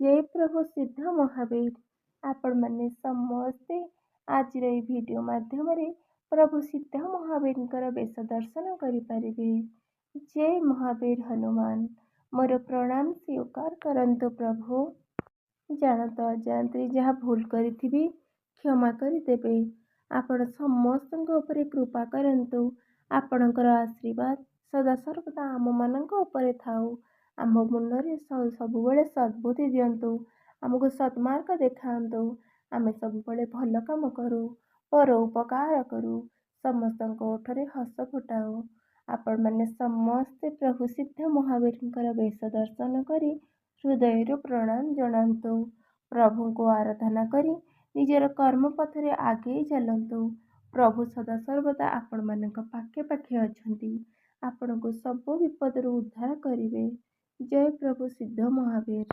जय प्रभु सिद्ध महावीर आपण मैंने समस्ते आज वीडियो माध्यम प्रभु सिद्ध महावीर बेश दर्शन करें। जय महावीर हनुमान मोर प्रणाम स्वीकार करंतु प्रभु। जानत अजाणते जहाँ भूल करी क्षमा करदेवे। आपण समस्त कृपा करंतु। आपणकर आशीर्वाद सदा सर्वदा आम मान थाऊ। आम मुंडे सबुबले सद्बुद्धि दिंतु। आमको सद्मार्ग देखातु। आम सबुबले भल काम करूँ, पर उपकार करूँ, समस्त ओठरे हस फुटाऊ। आपण मैंने समस्ते प्रभु सिद्ध महावीर बेश दर्शन करी हृदय प्रणाम जनातु। प्रभु को आराधना करी निजर कर्म पथरे आगे चलतु। प्रभु सदा सर्वदा आपण मान पाखे पाखे अच्छा। आपण को सब विपद उद्धार करेंगे। जय प्रभु सिद्ध महावीर।